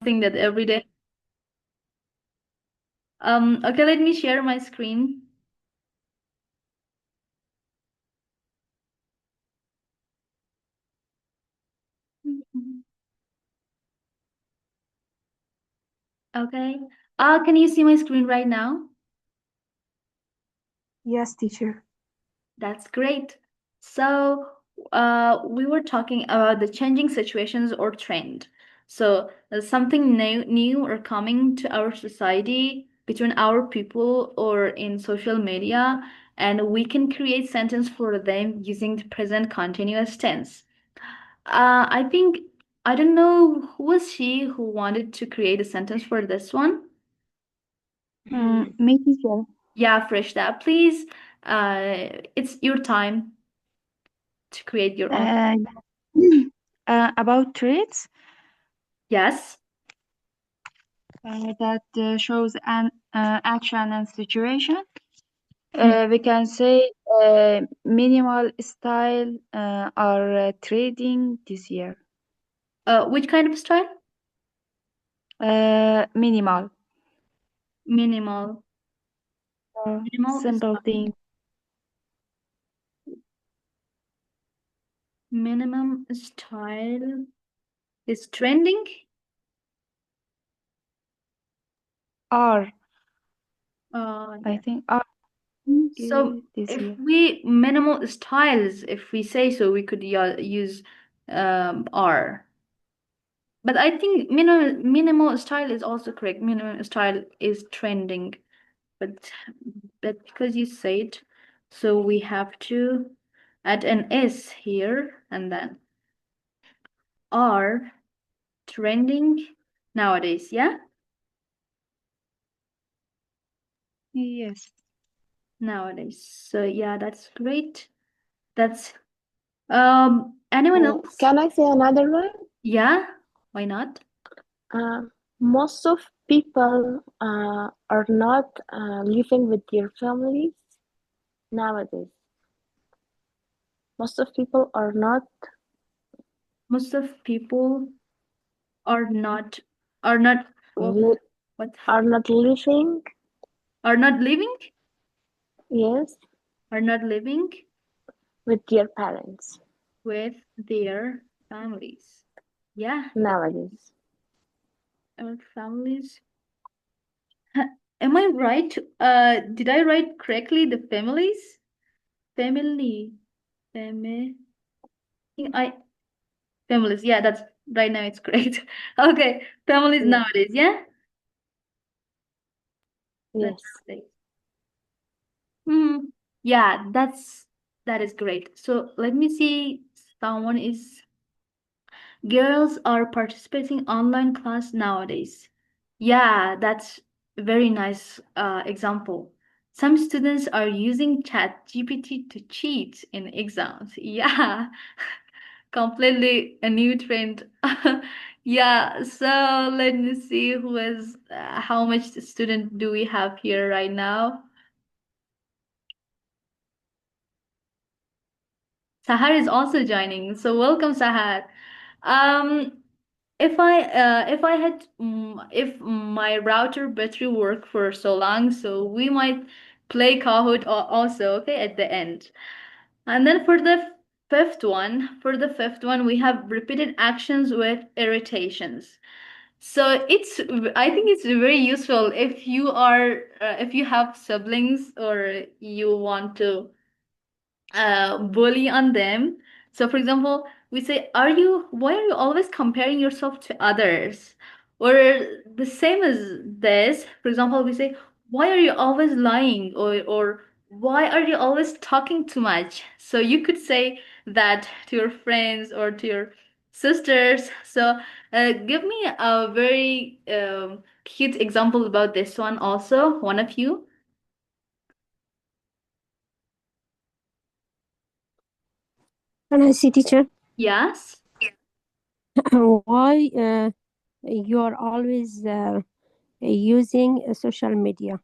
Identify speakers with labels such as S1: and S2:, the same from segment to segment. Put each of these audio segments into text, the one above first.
S1: think that every day. Okay, let me share my screen. Okay. Can you see my screen right now?
S2: Yes, teacher.
S1: That's great. So, we were talking about the changing situations or trend. So, something new or coming to our society between our people or in social media, and we can create sentence for them using the present continuous tense. I think I don't know who was she who wanted to create a sentence for this one.
S2: Me, teacher.
S1: Yeah, Frishta, please. It's your time to create your own.
S2: Uh, about traits
S1: Yes.
S2: that shows an action and situation.
S1: Mm.
S2: We can say minimal style are trading this year.
S1: Which kind of style?
S2: Minimal,
S1: Minimal. Minimal is
S2: simple thing.
S1: minimum style is trending.
S2: Are I
S1: Yeah.
S2: think are
S1: So
S2: this
S1: if
S2: year.
S1: we minimal styles, if we say so, we could use R. But I think minimal style is also correct. Minimal style is trending, but because you say it, so we have to add an S here and then R trending nowadays. Yeah,
S2: Yes.
S1: nowadays. So yeah, that's great. That's anyone else?
S3: Can I say another one?
S1: Yeah, why not?
S3: Uh, Most of people are not living with their families nowadays. Most of people
S1: Most of people are not are not well,
S3: li-
S1: what
S3: are not living.
S1: are not living
S3: Yes,
S1: are not living
S3: with their parents
S1: with their families. Yeah,
S3: nowadays.
S1: our families. Am I right? Did I write correctly the families? Family. Family. I families. Yeah, that's right now it's great. Okay, families
S3: Yes,
S1: nowadays, yeah? That's
S3: yes.
S1: nowadays. Hmm. Yeah, that is great. So let me see. Someone is girls are participating online class nowadays. Yeah, that's a very nice example. Some students are using ChatGPT to cheat in exams. Yeah, completely a new trend. Yeah, so let me see who is how much student do we have here right now? Sahar is also joining. So welcome, Sahar. Um, if I had if my router battery worked for so long, so we might play Kahoot also, okay, at the end. And then for the fifth one, we have repeated actions with irritations. So I think it's very useful if you are if you have siblings or you want to bully on them. So, for example, we say, why are you always comparing yourself to others? Or the same as this, for example, we say, why are you always lying? Or why are you always talking too much? So, you could say that to your friends or to your sisters. So, give me a very cute example about this one, also, one of you.
S4: Can I see, teacher?
S1: Yes.
S4: Why you are always using social media?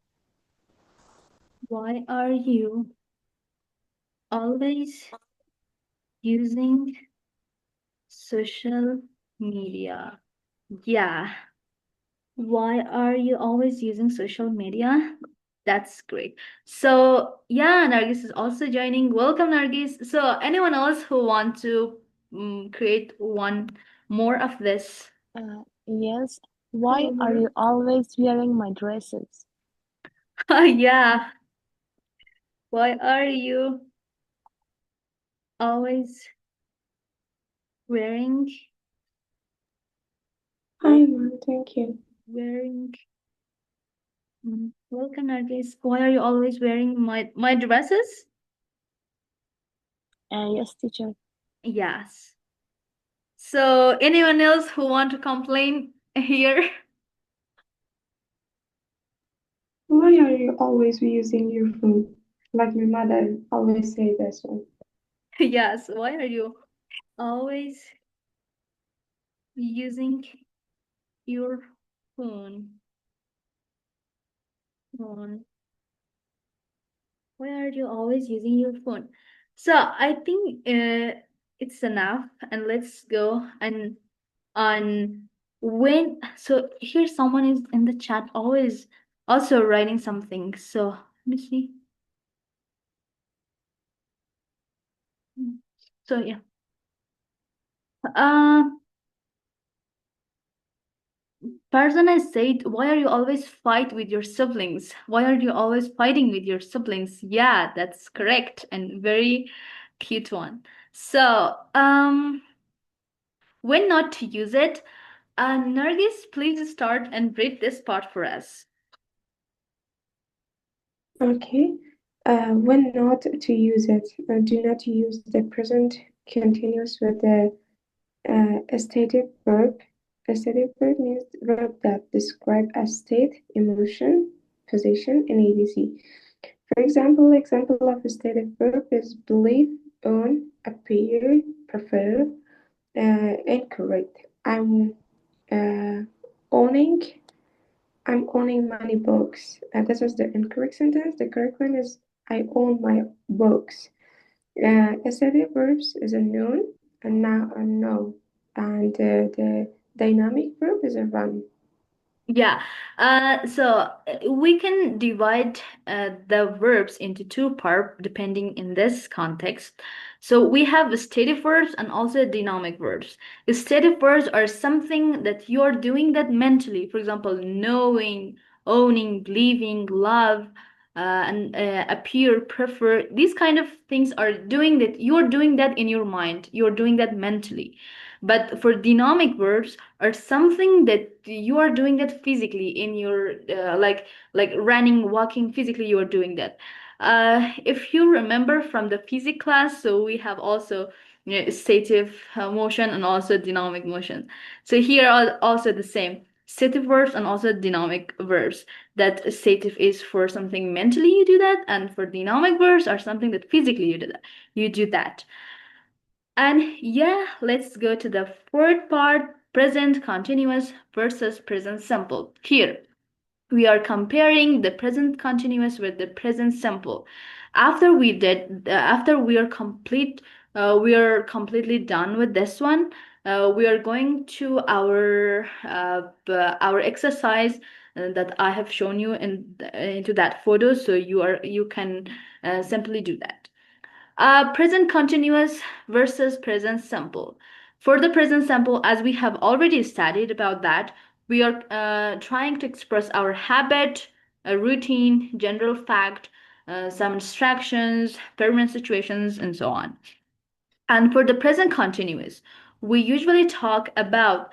S1: Why are you always using social media? Yeah. Why are you always using social media? That's great. So yeah, Nargis is also joining. Welcome, Nargis. So anyone else who want to create one more of this?
S3: Yes. Why are you always wearing my dresses?
S1: Yeah. Why are you always wearing
S5: Hi, ma'am. Thank you.
S1: wearing welcome, Nargis. Why are you always wearing my dresses?
S3: Yes, teacher.
S1: Yes. So anyone else who want to complain here?
S5: Why are you always using your phone? Like my mother always say this one.
S1: Yes, why are you always using your phone? Phone. Why are you always using your phone? So I think it's enough, and let's go and on when. So here someone is in the chat always also writing something. So let me see. So yeah. Uh, Person has said, why are you always fight with your siblings? Why are you always fighting with your siblings? Yeah, that's correct and very cute one. So, when not to use it, Nargis, please start and read this part for us.
S5: Okay. When not to use it, do not use the present continuous with the stative verb. A stative verb means verb that describe a state, emotion, position, and etc. For example of a stative verb is believe, own, appear, prefer, incorrect. Uh, owning. I'm owning many books. This was the incorrect sentence. The correct one is I own my books. Assertive verbs is a noun, a now, a no, and the dynamic verb is a run.
S1: Yeah, we can divide the verbs into two parts depending in this context. So we have stative verbs and also dynamic verbs. Stative verbs are something that you're doing that mentally. For example, knowing, owning, believing, love, and appear, prefer. These kind of things are doing that. You're doing that in your mind. You're doing that mentally. But for dynamic verbs are something that you are doing that physically in your like running, walking, physically you are doing that. If you remember from the physics class, so we have also stative motion and also dynamic motion. So here are also the same stative verbs and also dynamic verbs. That stative is for something mentally you do that, and for dynamic verbs are something that physically you do that. You do that. And yeah, let's go to the fourth part, present continuous versus present simple. Here, we are comparing the present continuous with the present simple. After we are completely done with this one. We are going to our exercise that I have shown you into that photo, so you can simply do that. Present continuous versus present simple. For the present simple, as we have already studied about that, we are trying to express our habit, a routine, general fact, some instructions, permanent situations, and so on. And for the present continuous, we usually talk about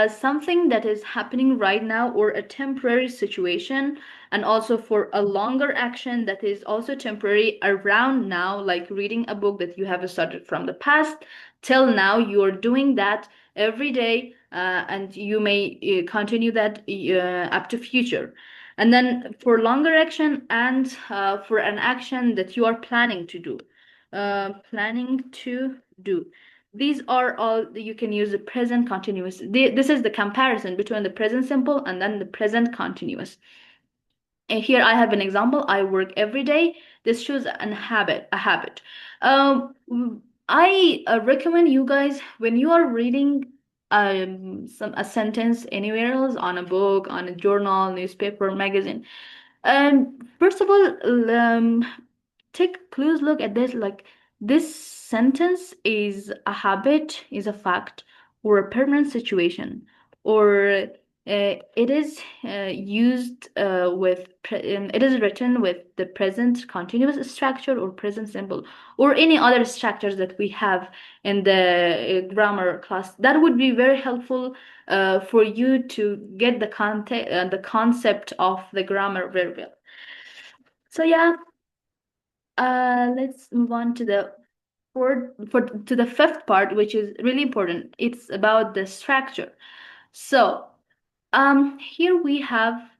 S1: something that is happening right now or a temporary situation, and also for a longer action that is also temporary around now, like reading a book that you have started from the past till now. You're doing that every day, and you may continue that up to future. And then for longer action and for an action that you are planning to do. These are all you can use the present continuous. This is the comparison between the present simple and then the present continuous. And here I have an example. I work every day. This shows a habit. I recommend you guys when you are reading a sentence anywhere else, on a book, on a journal, newspaper, magazine. First of all, take a close look at this. Like, this sentence is a habit, is a fact, or a permanent situation, or it is it is written with the present continuous structure or present simple, or any other structures that we have in the grammar class. That would be very helpful for you to get the concept of the grammar very well. So yeah, let's move on to the fifth part, which is really important. It's about the structure. So, here we have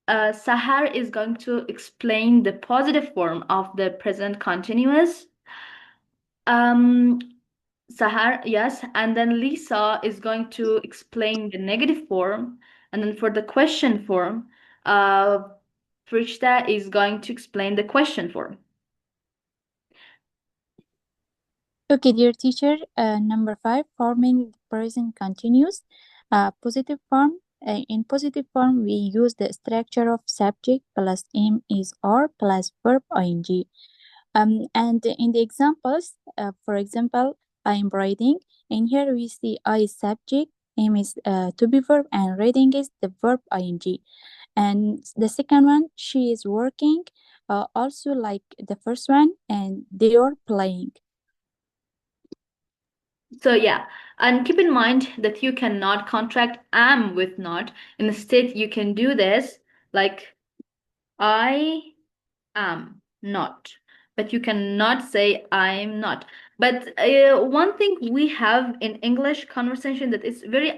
S1: Sahar is going to explain the positive form of the present continuous. Sahar, yes, and then Lisa is going to explain the negative form, and then for the question form, Frishta is going to explain the question form.
S6: Okay, dear teacher, number 5, forming the present continuous, positive form. In positive form, we use the structure of subject plus am is or plus verb ing. And in the examples, for example, I am writing, and here we see I is subject, am is to be verb, and reading is the verb ing. And the second one, she is working, also like the first one, and they are playing.
S1: So yeah, and keep in mind that you cannot contract am with not. Instead, you can do this like I am not, but you cannot say I'm not. But one thing we have in English conversation that is very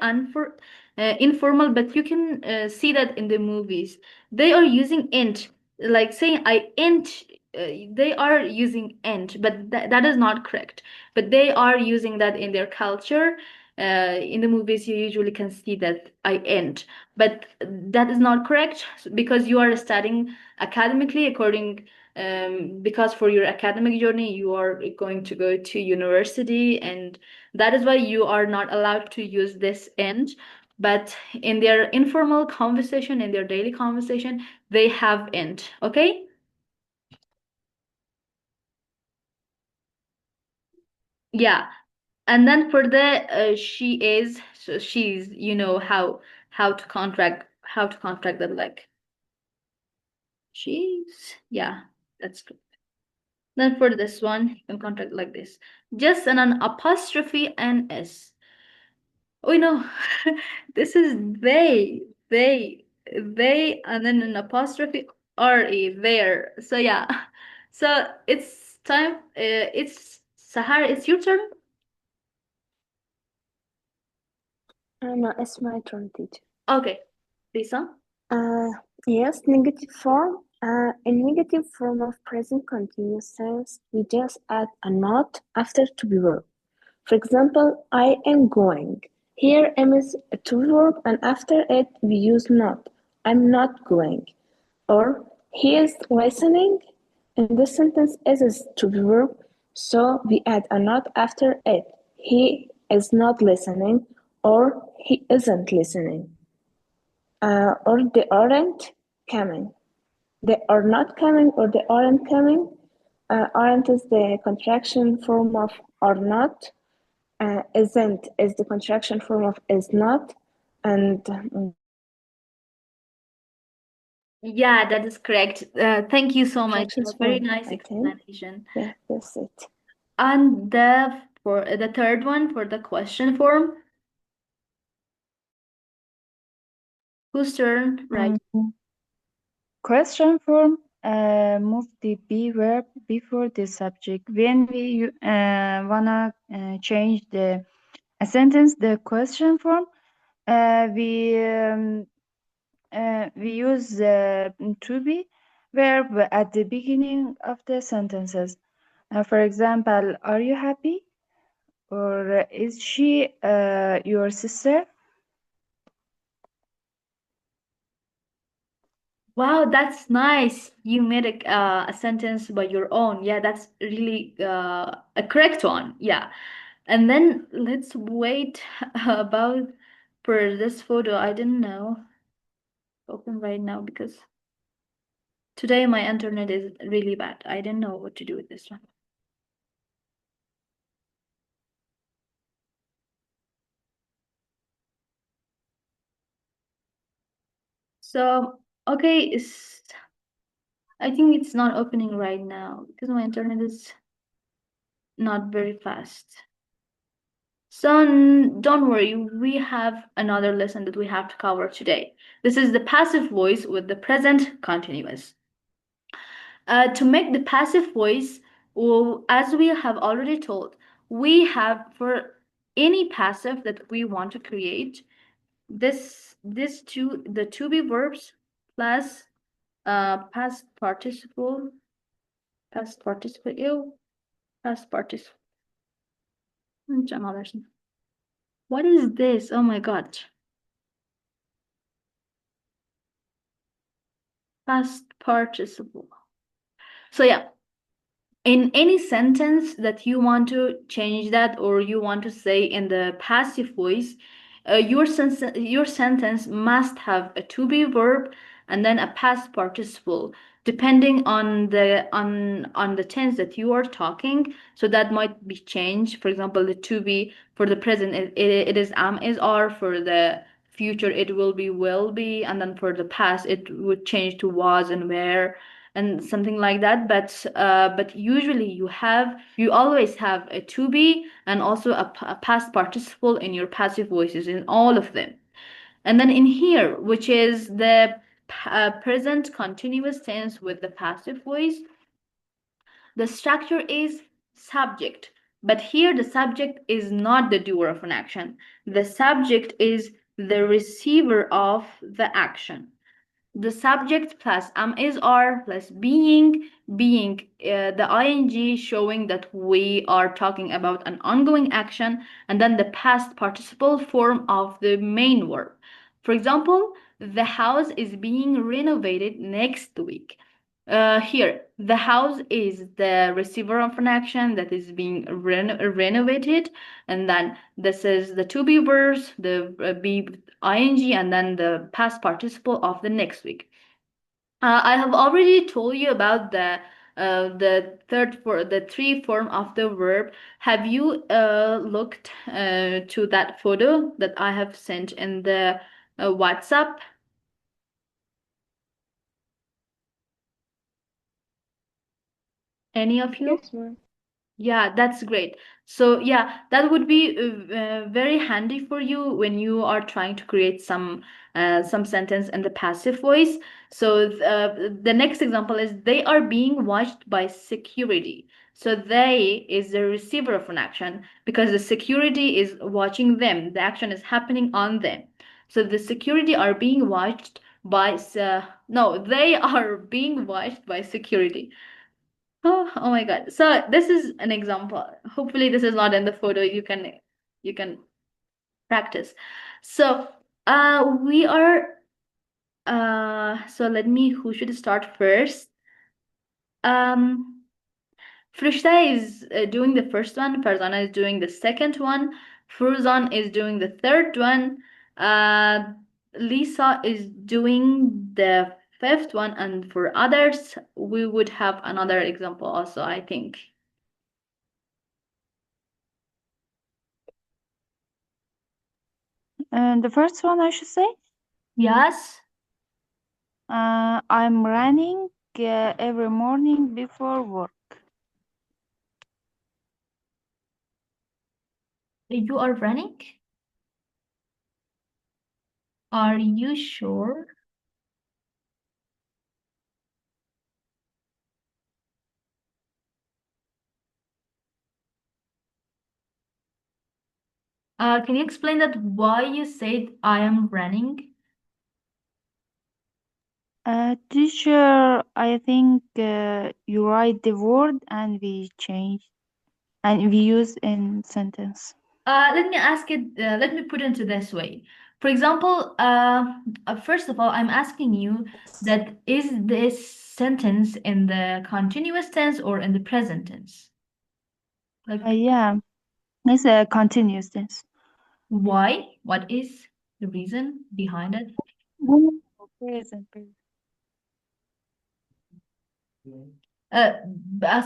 S1: informal, but you can see that in the movies. They are using int, like saying I int. They are using int, but that is not correct. But they are using that in their culture. In the movies, you usually can see that I int, but that is not correct because you are studying academically because for your academic journey you are going to go to university, and that is why you are not allowed to use this end. But in their informal conversation, in their daily conversation, they have end. Okay. Yeah. And then for the she is, so she's, how to contract that, like she's, yeah, that's good. Then for this one, you can contract like this. Just an apostrophe and S. Oh no, this is they, and then an apostrophe RE, there. So yeah, so it's time. It's Sahar. It's your turn.
S3: No, it's my turn, teacher.
S1: Okay, Lisa.
S3: Yes, negative form. In negative form of present continuous tense, we just add a not after to be verb. For example, I am going. Here am is a to be verb, and after it we use not. I'm not going. Or he is listening. In this sentence, is to be verb, so we add a not after it. He is not listening, or he isn't listening. Or they aren't coming. They are not coming, or they aren't coming. Aren't is the contraction form of are not. Isn't is the contraction form of is not. And
S1: Yeah, that is correct. Thank you so much.
S3: contractions
S1: Very
S3: form,
S1: nice
S3: I think.
S1: explanation.
S3: Yeah, that's it.
S1: And for the third one, for the question form, whose turn? Right.
S2: Question form move the be verb before the subject. When we wanna change a sentence, the question form, we use to be verb at the beginning of the sentences. For example, are you happy? Or is she your sister?
S1: Wow, that's nice. You made a sentence by your own. Yeah, that's really a correct one. Yeah. And then let's wait about for this photo. I didn't know. Open right now because today my internet is really bad. I didn't know what to do with this one. So, okay, I think it's not opening right now because my internet is not very fast. So don't worry, we have another lesson that we have to cover today. This is the passive voice with the present continuous. To make the passive voice, well, as we have already told, we have for any passive that we want to create, the to be verbs plus past participle, past participle. What is this? Oh my God. Past participle. So yeah, in any sentence that you want to change that or you want to say in the passive voice, your sentence must have a to be verb and then a past participle depending on the tense that you are talking. So that might be changed. For example, the to be for the present it is am is are, for the future it will be will be, and then for the past it would change to was and were and something like that. But usually you always have a to be and also a past participle in your passive voices in all of them. And then in here, which is the present continuous tense with the passive voice, the structure is subject. But here the subject is not the doer of an action. The subject is the receiver of the action. The subject plus am is are plus being the ing showing that we are talking about an ongoing action, and then the past participle form of the main verb. For example, the house is being renovated next week. Here the house is the receiver of an action that is being renovated, and then this is the to be verbs, the be ing, and then the past participle of the next week. I have already told you about the three form of the verb. Have you looked to that photo that I have sent in the WhatsApp? Any of you?
S5: Yes, ma'am.
S1: Yeah, that's great. So yeah, that would be very handy for you when you are trying to create some sentence in the passive voice. So the next example is they are being watched by security. So they is the receiver of an action because the security is watching them. The action is happening on them. So the security are being watched by no, they are being watched by security. Oh my God. So this is an example. Hopefully this is not in the photo. You can practice. So we are so let me who should start first? Frishta is doing the first one, Farzana is doing the second one, Furzan is doing the third one, uh Lisa is doing the fifth one, and for others we would have another example also, I think.
S2: And the first one, I should say,
S1: Yes.
S2: I'm running every morning before work.
S1: You are running? Are you sure? Can you explain that why you said I am running?
S2: Teacher, I think you write the word and we change and we use in sentence.
S1: Let me ask it, let me put it into this way. For example, first of all, I'm asking you that is this sentence in the continuous tense or in the present tense? Like,
S2: Yeah, It's a continuous tense.
S1: Why? What is the reason behind it?
S2: Present, present.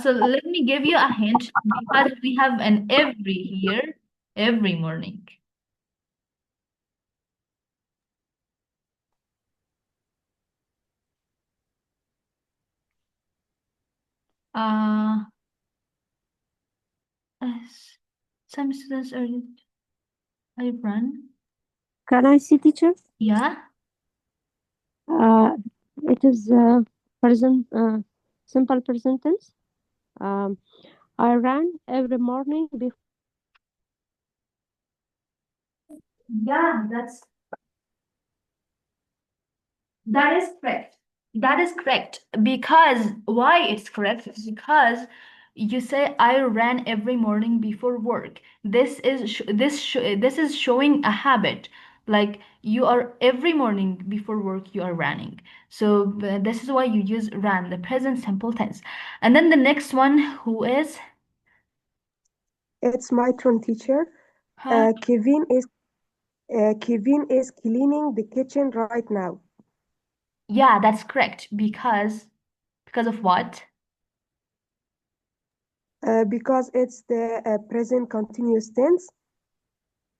S1: So let me give you a hint because we have an every here every morning. Uh, as some students are I run.
S4: Can I see, teacher?
S1: Yeah.
S4: It is present, simple present tense. I run every morning before.
S1: Yeah, that is correct. That is correct. Because why it's correct is because you say I ran every morning before work. This is showing a habit. Like you are every morning before work you are running. So this is why you use ran, the present simple tense. And then the next one who is
S5: It's my turn, teacher.
S1: huh?
S5: Kevin is cleaning the kitchen right now.
S1: Yeah, that's correct. Because of what?
S5: Because it's the present continuous tense.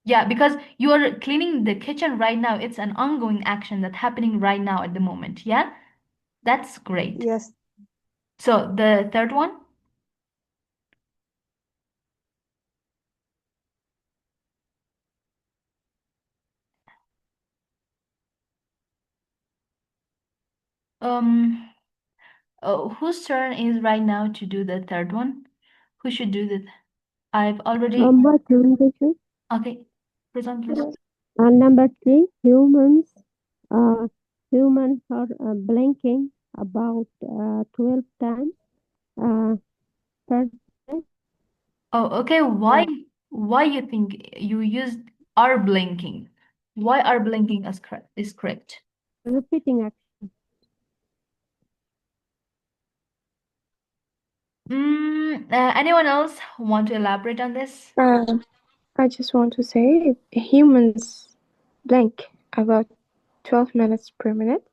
S1: Yeah, because you are cleaning the kitchen right now. It's an ongoing action that's happening right now at the moment. Yeah, that's great.
S5: Yes.
S1: So the third one, um, whose turn is right now to do the third one? Who should do the? I've already.
S4: Number two, teacher.
S1: Okay, present, please.
S4: And number three, humans. Uh, humans are blinking about 12 times per day.
S1: Oh, okay.
S4: Uh,
S1: Why you think you used are blinking? Why are blinking is correct?
S4: repeating action.
S1: Anyone else want to elaborate on this?
S5: I just want to say humans blink about 12 minutes per minute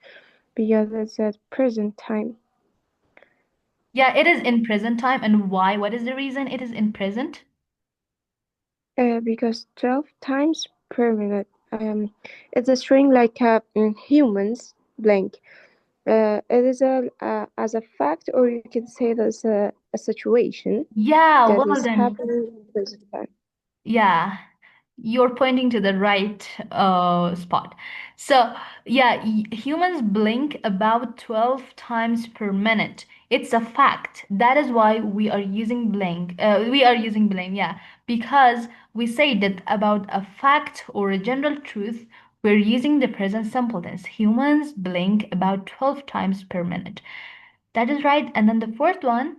S5: because it's at present time.
S1: Yeah, it is in present time. And why? What is the reason it is in present?
S5: Because 12 times per minute. It's a string like humans blink. It is as a fact, or you can say there's a situation
S1: Yeah,
S5: that
S1: well
S5: is
S1: then.
S5: happening in present time.
S1: Yeah, you're pointing to the right spot. So, yeah, humans blink about 12 times per minute. It's a fact. That is why we are using blink. We are using blink, yeah, because we say that about a fact or a general truth, we're using the present simple tense. Humans blink about 12 times per minute. That is right. And then the fourth one.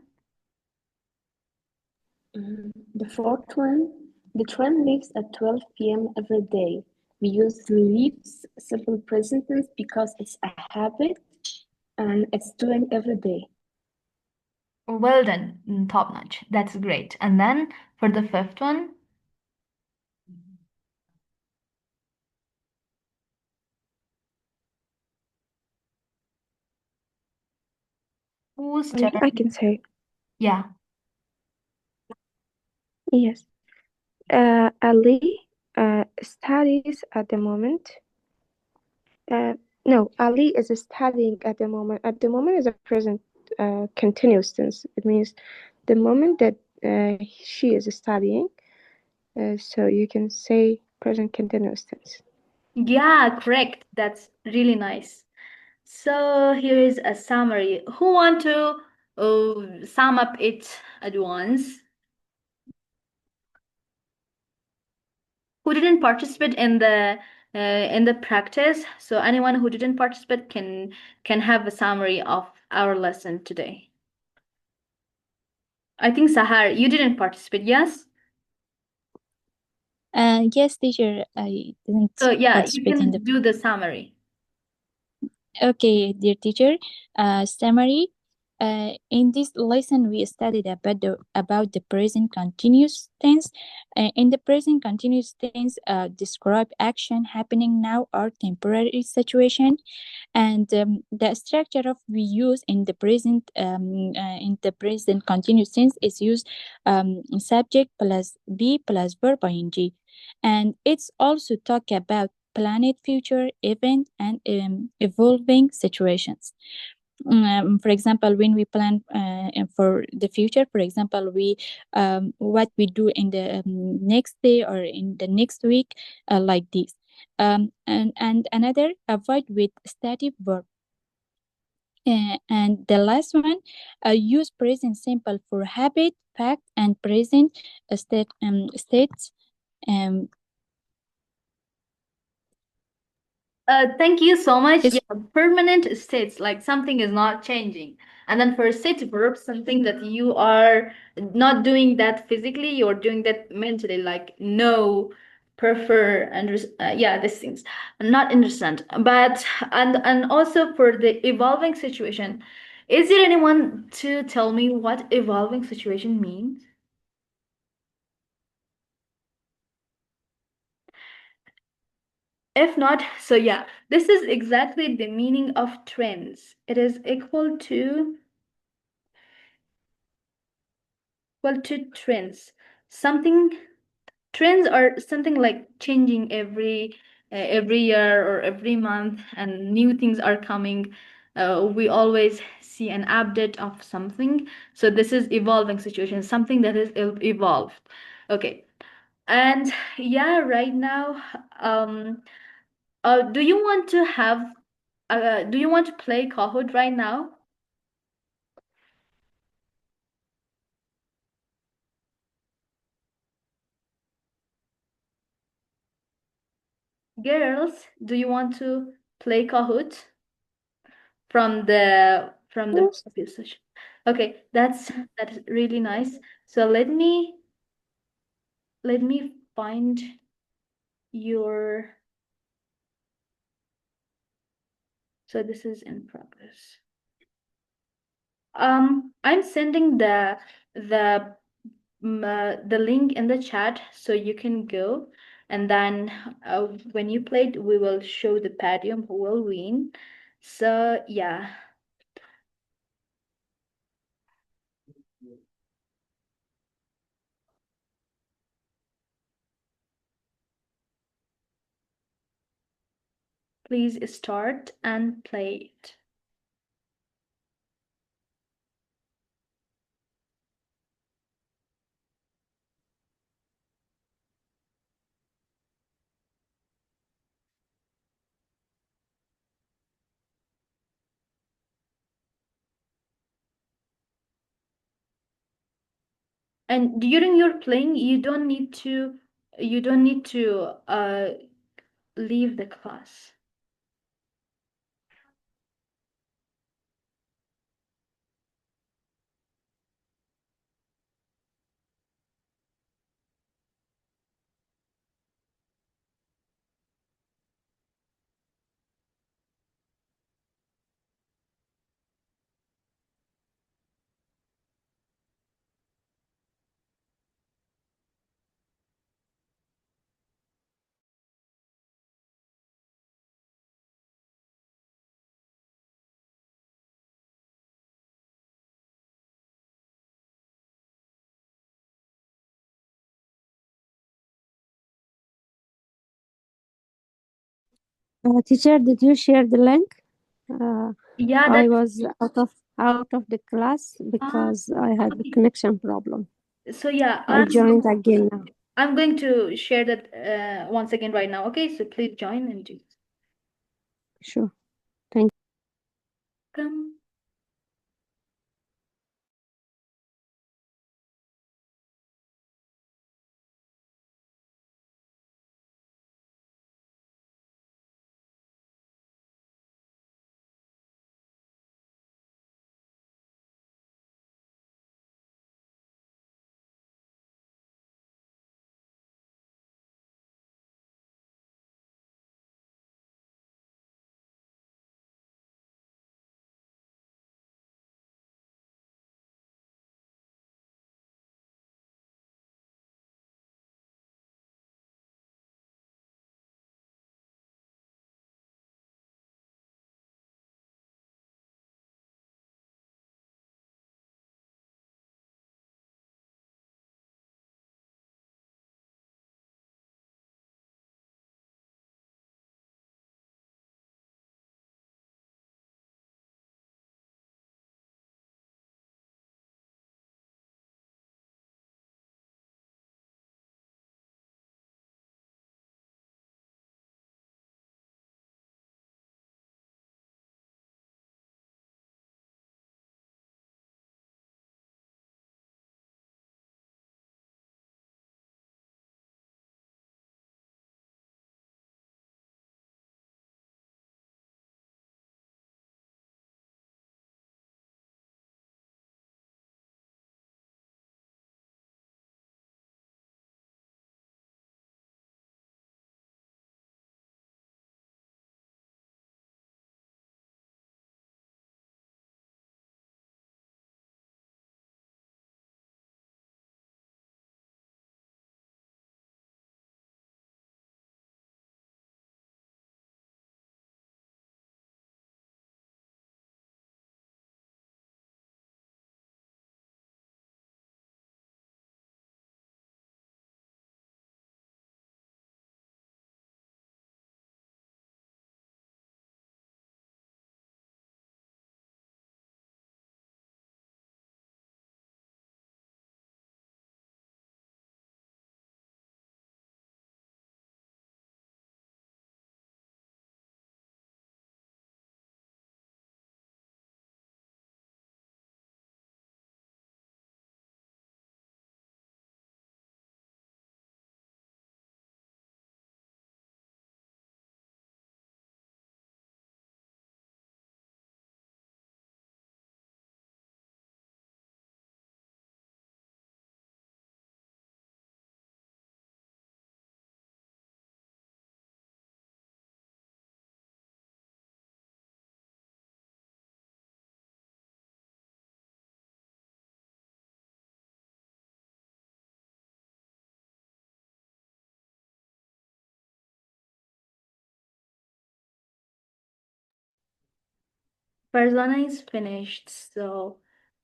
S3: The fourth one, the train leaves at 12 p.m. every day. We use leaves simple present tense because it's a habit and it's doing every day.
S1: Well done, top notch. That's great. And then for the fifth one, whose turn?
S5: I can say
S1: Yeah.
S5: yes. Ali studies at the moment. No, Ali is studying at the moment. At the moment is a present continuous tense. It means the moment that she is studying. So you can say present continuous tense.
S1: Yeah, correct. That's really nice. So here is a summary. Who want to sum up it at once? Who didn't participate in the practice? So anyone who didn't participate can have a summary of our lesson today. I think Sahar, you didn't participate, yes?
S6: Yes, teacher, I didn't
S1: So yeah, you
S6: participate in the.
S1: can do the summary.
S6: Okay, dear teacher, summary. In this lesson, we studied about the present continuous tense. In the present continuous tense, describe action happening now or temporary situation, and the structure of we use in the present continuous tense is use subject plus be plus verb ing, and it's also talk about planned future event and evolving situations. For example, when we plan for the future, for example, we what we do in the next day or in the next week, like this. And another, avoid with stative verb. And the last one, use present simple for habit, fact, and present states. Um,
S1: Thank you so much.
S6: is
S1: Yeah, permanent states like something is not changing. And then for state verb, something that you are not doing that physically, you're doing that mentally, like know, prefer, and yeah, these things. Not understand. But and also for the evolving situation, is there anyone to tell me what evolving situation means? If not, so yeah, this is exactly the meaning of trends. It is equal to trends. Something trends are something like changing every year or every month, and new things are coming. We always see an update of something. So this is evolving situation, something that is evolved. Okay. And yeah, right now, do you want to have do you want to play Kahoot right now? Girls, do you want to play Kahoot from the
S3: Yes.
S1: previous session? Okay, that is really nice. So let me find your so this is in progress. I'm sending the the link in the chat so you can go, and then when you played, we will show the podium who will win. So yeah. Please start and play it. And during your playing, you don't need to leave the class.
S4: Teacher, did you share the link?
S1: Yeah,
S4: I
S1: that's
S4: was out of the class because I had a connection problem.
S1: so yeah,
S4: I joined again now.
S1: I'm going to share that once again right now. Okay, so please join and do
S4: Sure. Thank
S1: come. Farzana is finished. So,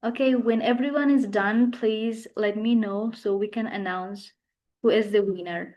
S1: okay, when everyone is done, please let me know so we can announce who is the winner.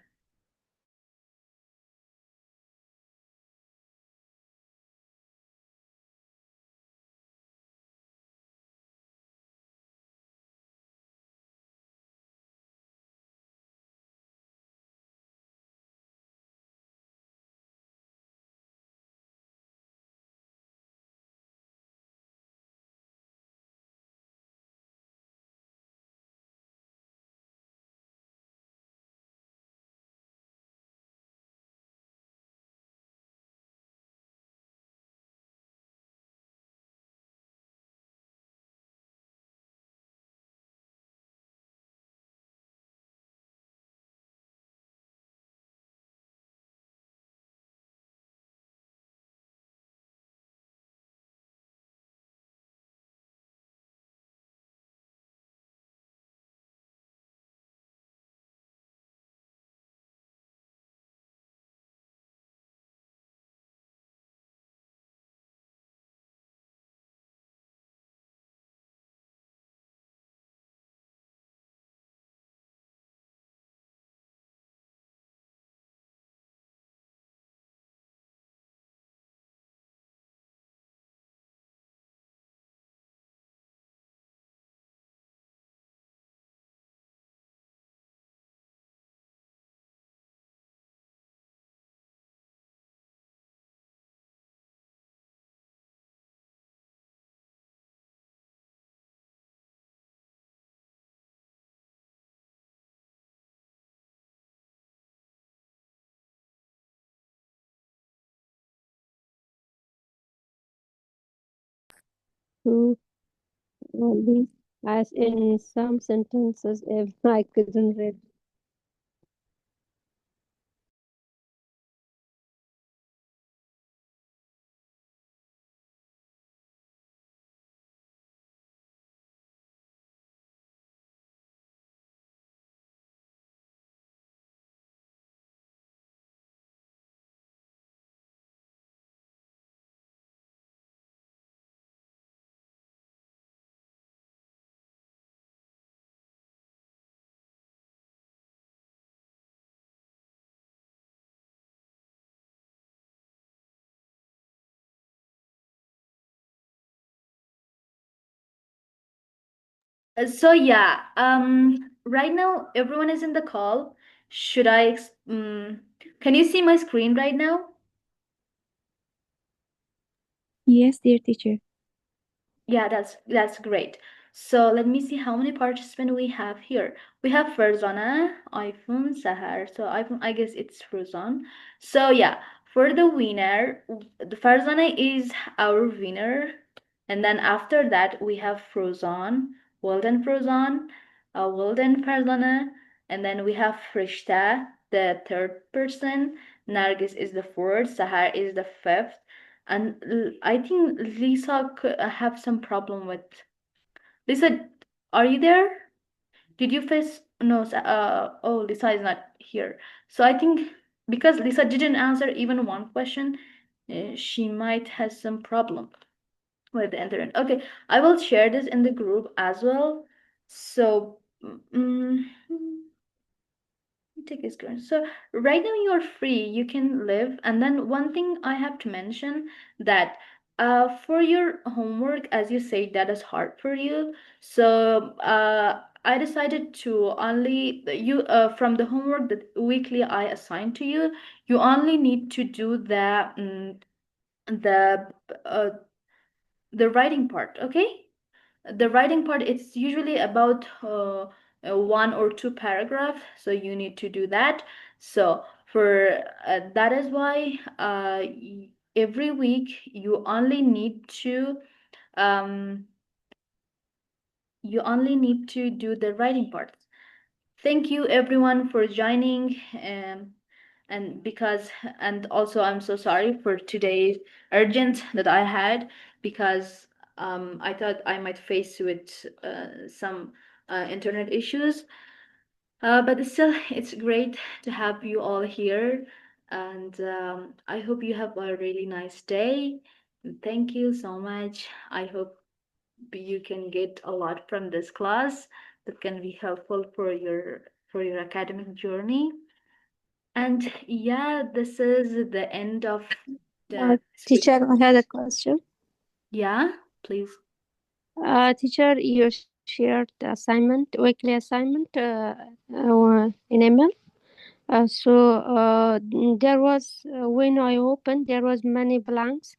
S4: To only as in some sentences if I couldn't read.
S1: So yeah, right now everyone is in the call. Should I, can you see my screen right now?
S6: Yes, dear teacher.
S1: Yeah, that's great. So let me see how many participants we have here. We have Farzana, iPhone, Sahar. So iPhone, I guess it's Farzan. So yeah, for the winner, the Farzana is our winner. And then after that, we have Frozan, Walden Frozan, Walden Farzana. And then we have Frishta, the third person. Nargis is the fourth. Sahar is the fifth. And I think Lisa could have some problem with. Lisa, are you there? Did you face? No, oh, Lisa is not here. So I think because Lisa didn't answer even one question, she might have some problem with the internet. Okay, I will share this in the group as well. So, take a screen. So right now you're free, you can live. And then one thing I have to mention that for your homework, as you say, that is hard for you. So I decided to only you from the homework that weekly I assign to you, you only need to do the uh, the writing part, okay? The writing part, it's usually about one or two paragraph, so you need to do that. So for that is why every week um, you only need to do the writing part. Thank you everyone for joining, and because and also I'm so sorry for today's urgent that I had, because I thought I might face with some internet issues, but still it's great to have you all here, and I hope you have a really nice day, Thank you so much. I hope you can get a lot from this class that can be helpful for your academic journey. And yeah, this is the end of the
S4: Teacher, I had a question.
S1: yeah, please.
S4: Teacher, you shared the assignment, weekly assignment in email. There was when I opened, there was many blanks.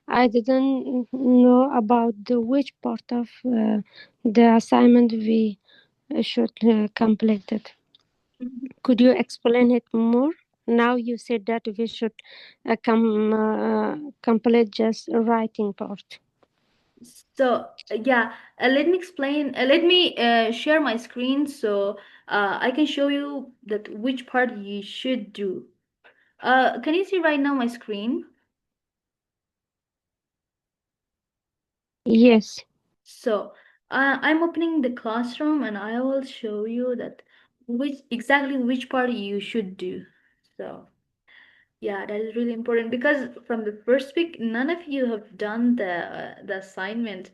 S4: I didn't know about which part of the assignment we should complete it. Could you explain it more? Now you said that we should complete just writing part.
S1: So yeah, let me explain. Let me share my screen so I can show you that which part you should do. Can you see right now my screen?
S4: Yes.
S1: So I'm opening the classroom and I will show you that exactly which part you should do. So yeah, that is really important because from the first week, none of you have done the assignment.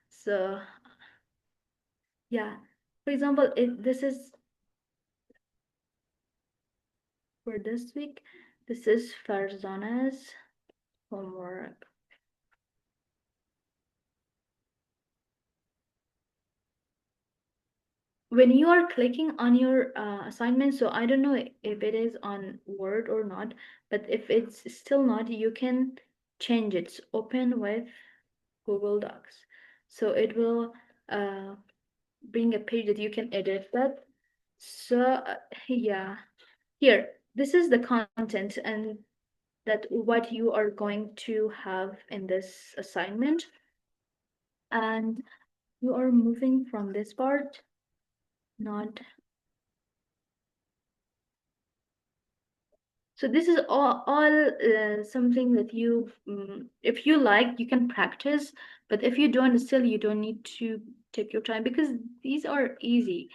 S1: So yeah, for example, if this is for this week, this is Farzona's homework. When you are clicking on your assignment, so I don't know if it is on Word or not, but if it's still not, you can change it. Open with Google Docs. So it will bring a page that you can edit that. So yeah, here, this is the content and that what you are going to have in this assignment. And you are moving from this part, not. So this is all something that you, if you like, you can practice. But if you don't, still you don't need to take your time because these are easy.